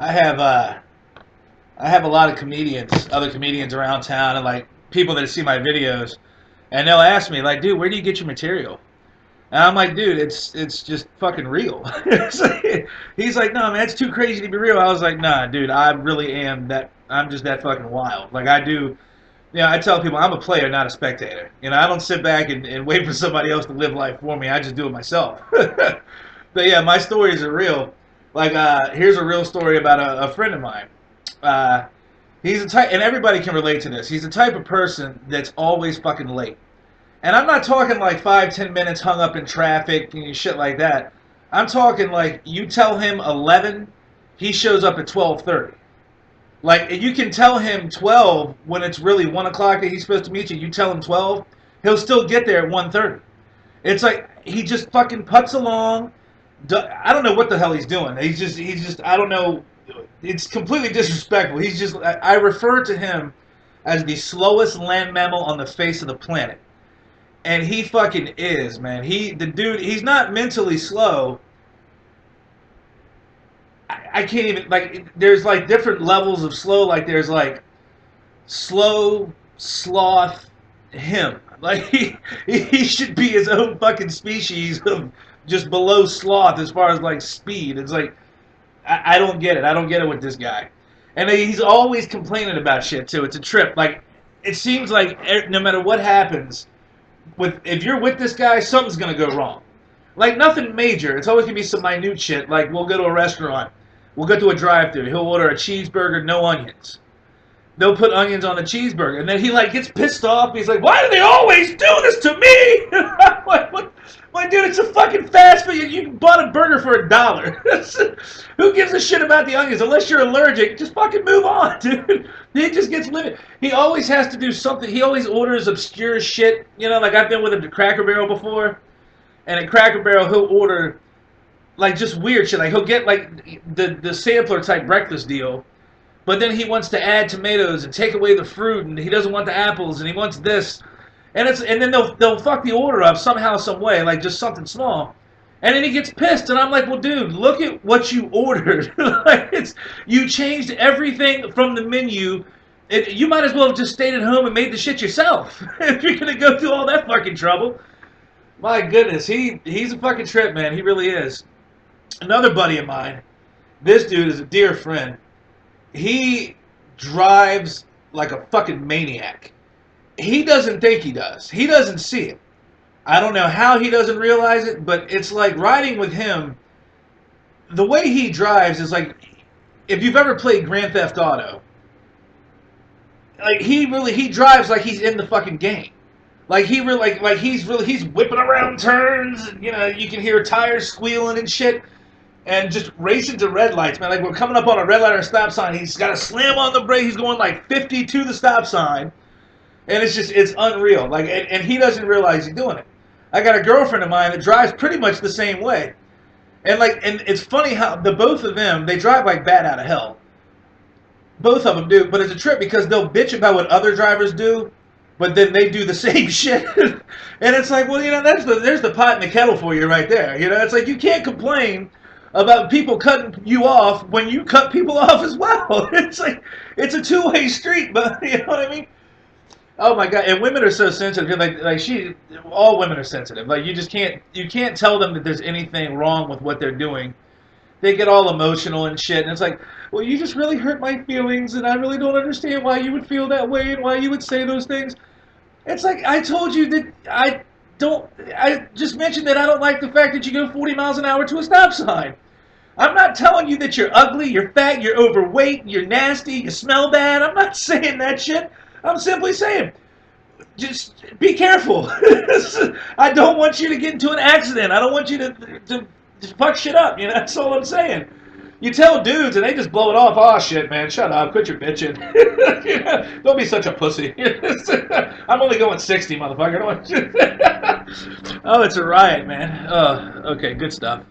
I have I have a lot of comedians, other comedians around town, and like people that see my videos, and they'll ask me like, "Dude, where do you get your material?" And I'm like, "Dude, it's just fucking real." He's like, "No, man, it's too crazy to be real." I was like, "Nah, dude, I really am that. I'm just that fucking wild. Like I do." I tell people I'm a player, not a spectator. I don't sit back and wait for somebody else to live life for me. I just do it myself. But yeah, my stories are real. Like, here's a real story about a friend of mine. Uh, he's a type, and everybody can relate to this. He's the type of person that's always fucking late. And I'm not talking like 5, 10 minutes hung up in traffic and shit like that. I'm talking like you tell him 11, he shows up at 12:30. Like you can tell him 12 when it's really 1 o'clock that he's supposed to meet you. You tell him 12, he'll still get there at 1:30. It's like he just fucking puts along. I don't know what the hell he's doing. He's just I don't know. It's completely disrespectful. He's just I refer to him as the slowest land mammal on the face of the planet. And he fucking is, man. The dude, he's not mentally slow. I can't even like there's like different levels of slow. Like there's like slow sloth him. Like he should be his own fucking species of just below sloth as far as like speed. It's like I don't get it. I don't get it with this guy. And he's always complaining about shit too. It's a trip. Like it seems like no matter what happens with if you're with this guy, something's gonna go wrong. Like nothing major. It's always gonna be some minute shit. Like we'll go to a restaurant, we'll go to a drive-thru. He'll order a cheeseburger, no onions. They'll put onions on the cheeseburger, and then he like gets pissed off. He's like, "Why do they always do this to me?" I'm like, what? My dude, it's a fucking fast food. You bought a burger for $1. Who gives a shit about the onions? Unless you're allergic, just fucking move on, dude. He just gets livid. He always has to do something. He always orders obscure shit. Like I've been with him to Cracker Barrel before, and at Cracker Barrel he'll order like just weird shit. Like he'll get like the sampler type breakfast deal. But then he wants to add tomatoes and take away the fruit, and he doesn't want the apples, and he wants this, and then they'll fuck the order up somehow, some way, like just something small, and then he gets pissed, and I'm like, well, dude, look at what you ordered. Like you changed everything from the menu. You might as well have just stayed at home and made the shit yourself if you're gonna go through all that fucking trouble. My goodness, he's a fucking trip, man. He really is. Another buddy of mine. This dude is a dear friend. He drives like a fucking maniac. He doesn't think he does. He doesn't see it. I don't know how he doesn't realize it, but it's like riding with him. The way he drives is like, if you've ever played Grand Theft Auto, like he drives like he's in the fucking game. Like he really like he's whipping around turns. And, you can hear tires squealing and shit. And just racing to red lights, man. Like we're coming up on a red light or a stop sign. He's got to slam on the brake. He's going like 50 to the stop sign. And it's unreal. Like, and he doesn't realize he's doing it. I got a girlfriend of mine that drives pretty much the same way. And it's funny how the both of them, they drive like bat out of hell. Both of them do, but it's a trip because they'll bitch about what other drivers do, but then they do the same shit. And it's like, well, there's the pot in the kettle for you right there. It's like you can't complain about people cutting you off when you cut people off as well. It's like it's a two-way street, but you know what I mean? Oh my god! And women are so sensitive. All women are sensitive. Like you can't tell them that there's anything wrong with what they're doing. They get all emotional and shit, and it's like, well, you just really hurt my feelings, and I really don't understand why you would feel that way and why you would say those things. It's like I told you that I don't. I just mentioned that I don't like the fact that you go 40 miles an hour to a stop sign. I'm not telling you that you're ugly, you're fat, you're overweight, you're nasty, you smell bad. I'm not saying that shit. I'm simply saying, just be careful. I don't want you to get into an accident. I don't want you to fuck shit up. That's all I'm saying. You tell dudes and they just blow it off. Oh shit, man, shut up, quit your bitching. Don't be such a pussy. I'm only going 60, motherfucker. Oh, it's a riot, man. Oh, okay, good stuff.